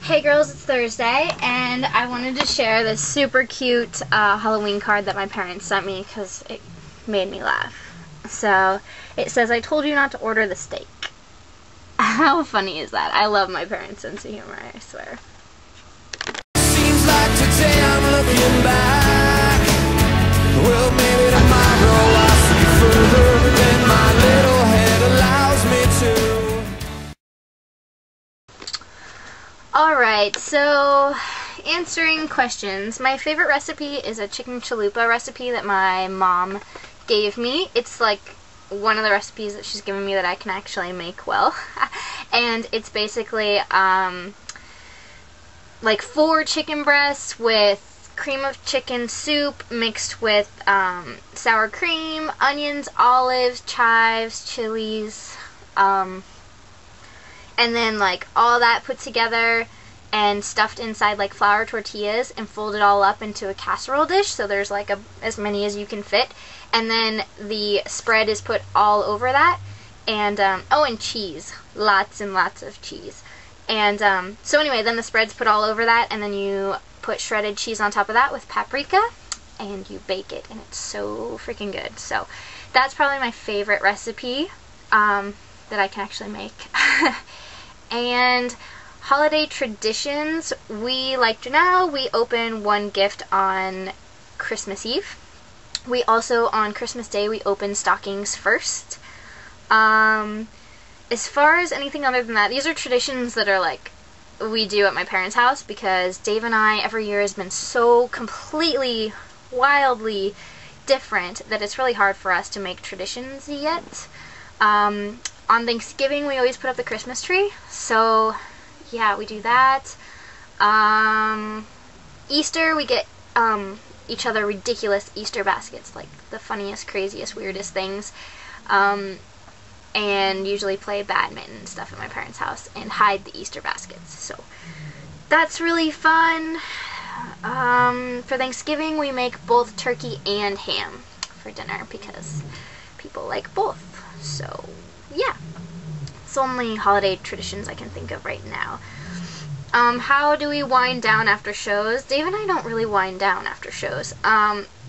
Hey girls, it's Thursday, and I wanted to share this super cute Halloween card that my parents sent me because it made me laugh. So, it says, "I told you not to order the steak." How funny is that? I love my parents' sense of humor, I swear. Seems like today I'm looking back. Well, maybe tomorrow I'll see further than my little head allows me to. Alright, so answering questions. My favorite recipe is a chicken chalupa recipe that my mom gave me. It's like one of the recipes that she's given me that I can actually make well. And it's basically like 4 chicken breasts with cream of chicken soup mixed with sour cream, onions, olives, chives, chilies, and then like all that put together and stuffed inside like flour tortillas and folded all up into a casserole dish, so there's like as many as you can fit, and then the spread is put all over that, and oh, and cheese, lots and lots of cheese, and so anyway, then the spread's put all over that, and then you put shredded cheese on top of that with paprika and you bake it, and it's so freaking good. So that's probably my favorite recipe that I can actually make. And holiday traditions, we like Janelle, we open one gift on Christmas Eve. We also, on Christmas Day, we open stockings first. As far as anything other than that, these are traditions that are like, we do at my parents' house, because Dave and I, every year has been so completely, wildly different that it's really hard for us to make traditions yet. On Thanksgiving, we always put up the Christmas tree, so yeah, we do that. Easter, we get each other ridiculous Easter baskets, like the funniest, craziest, weirdest things, and usually play badminton and stuff at my parents' house and hide the Easter baskets, so that's really fun. For Thanksgiving, we make both turkey and ham for dinner because people like both, so yeah, it's the only holiday traditions I can think of right now. How do we wind down after shows? Dave and I don't really wind down after shows.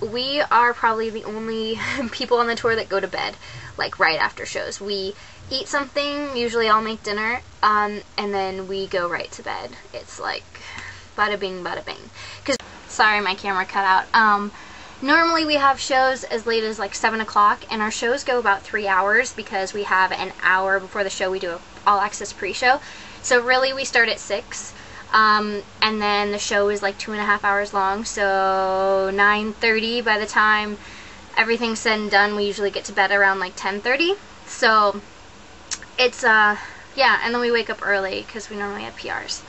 We are probably the only people on the tour that go to bed, like right after shows. We eat something, usually I'll make dinner, and then we go right to bed. It's like bada bing, bada bing. Sorry, my camera cut out. Normally we have shows as late as like 7 o'clock, and our shows go about 3 hours because we have an hour before the show we do an all-access pre-show. So really we start at 6, and then the show is like 2.5 hours long, so 9:30 by the time everything's said and done. We usually get to bed around like 10:30. So it's, yeah, and then we wake up early because we normally have PRs.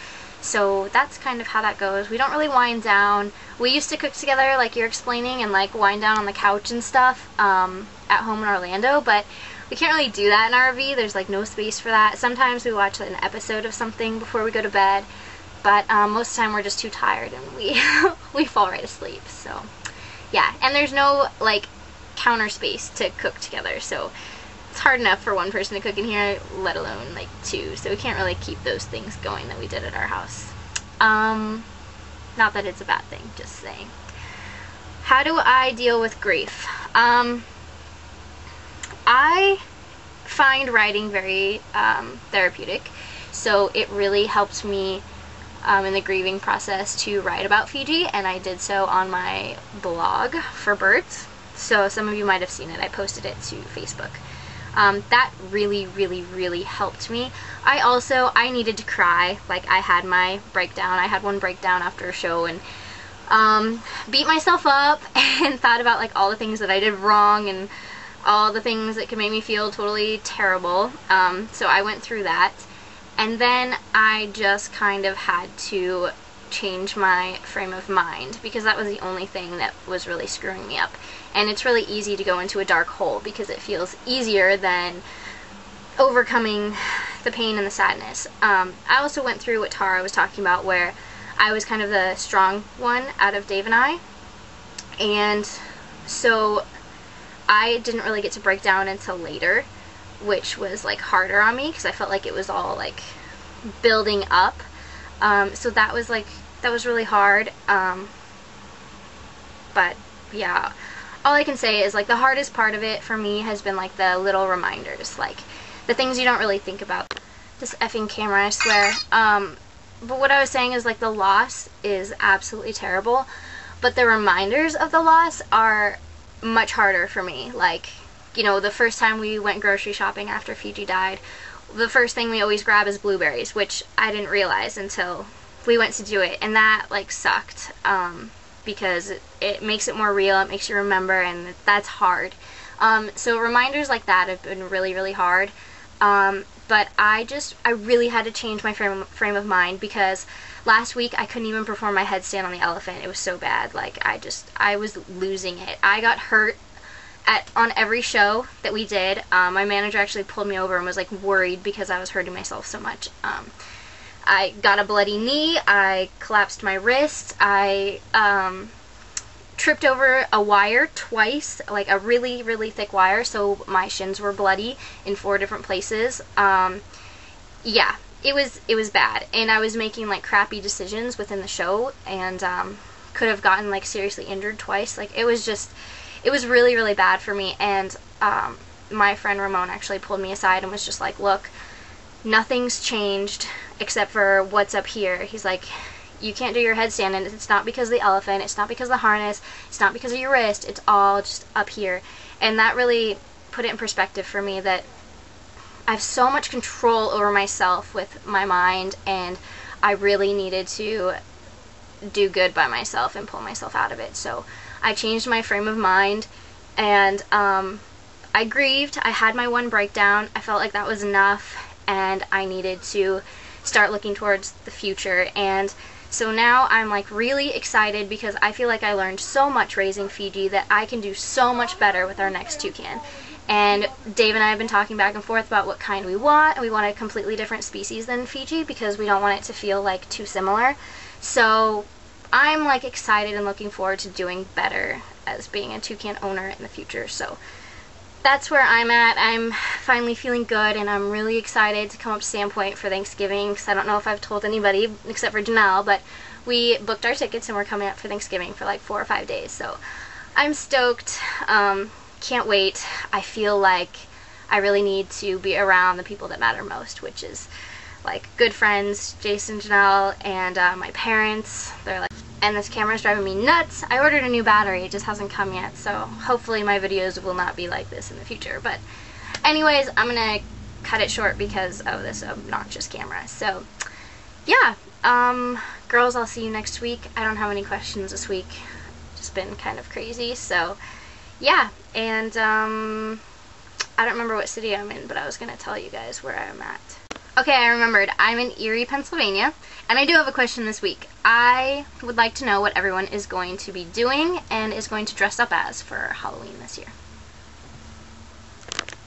So that's kind of how that goes. We don't really wind down. We used to cook together, like you're explaining, and like wind down on the couch and stuff at home in Orlando, but we can't really do that in our RV. There's like no space for that. Sometimes we watch an episode of something before we go to bed, but most of the time we're just too tired and we we fall right asleep. So yeah, and there's no like counter space to cook together, so it's hard enough for one person to cook in here, let alone like 2, so we can't really keep those things going that we did at our house. Not that it's a bad thing, just saying. How do I deal with grief? I find writing very therapeutic, so it really helped me in the grieving process to write about Fiji, and I did so on my blog for birds, so some of you might have seen it. I posted it to Facebook. That really, really, really helped me. I needed to cry. Like, I had my breakdown. I had one breakdown after a show and beat myself up and thought about like all the things that I did wrong and all the things that could make me feel totally terrible. So I went through that, and then I just kind of had to change my frame of mind because that was the only thing that was really screwing me up. And it's really easy to go into a dark hole because it feels easier than overcoming the pain and the sadness. I also went through what Tara was talking about, where I was kind of the strong one out of Dave and I, and so I didn't really get to break down until later, which was like harder on me because I felt like it was all like building up. So that was really hard. But yeah, all I can say is like the hardest part of it for me has been like the little reminders, like the things you don't really think about. This effing camera, I swear. But what I was saying is like the loss is absolutely terrible, but the reminders of the loss are much harder for me. Like, you know, the first time we went grocery shopping after Fiji died, the first thing we always grab is blueberries, which I didn't realize until we went to do it, and that like sucked, because it makes it more real, it makes you remember, and that's hard. So reminders like that have been really, really hard. But I really had to change my frame of mind, because last week I couldn't even perform my headstand on the elephant. It was so bad. Like, I was losing it. I got hurt on every show that we did. My manager actually pulled me over and was like worried because I was hurting myself so much. I got a bloody knee, I collapsed my wrist, I tripped over a wire twice, like a really, really thick wire, so my shins were bloody in 4 different places. Yeah, it was bad, and I was making like crappy decisions within the show, and could have gotten like seriously injured twice. Like, it was really, really bad for me. And my friend Ramon actually pulled me aside and was just like, look, nothing's changed except for what's up here. He's like, you can't do your headstand, and it's not because of the elephant, it's not because of the harness, it's not because of your wrist, it's all just up here. And that really put it in perspective for me, that I have so much control over myself with my mind, and I really needed to do good by myself and pull myself out of it. So I changed my frame of mind, and I grieved. I had my one breakdown. I felt like that was enough, and I needed to start looking towards the future. And so now I'm like really excited, because I feel like I learned so much raising Fiji that I can do so much better with our next toucan. And Dave and I have been talking back and forth about what kind we want, and we want a completely different species than Fiji because we don't want it to feel like too similar. So I'm like excited and looking forward to doing better as being a toucan owner in the future. So that's where I'm at. I'm finally feeling good, and I'm really excited to come up to Sandpoint for Thanksgiving, because I don't know if I've told anybody except for Janelle, but we booked our tickets and we're coming up for Thanksgiving for like 4 or 5 days. So I'm stoked. Can't wait. I feel like I really need to be around the people that matter most, which is like good friends, Jason, Janelle, and my parents. They're like, and this camera's driving me nuts. I ordered a new battery, it just hasn't come yet, so hopefully my videos will not be like this in the future. But anyways, I'm gonna cut it short because of this obnoxious camera. So yeah, girls, I'll see you next week. I don't have any questions this week, just been kind of crazy. So yeah, and I don't remember what city I'm in, but I was gonna tell you guys where I'm at. Okay, I remembered. I'm in Erie, Pennsylvania, and I do have a question this week. I would like to know what everyone is going to be doing and is going to dress up as for Halloween this year.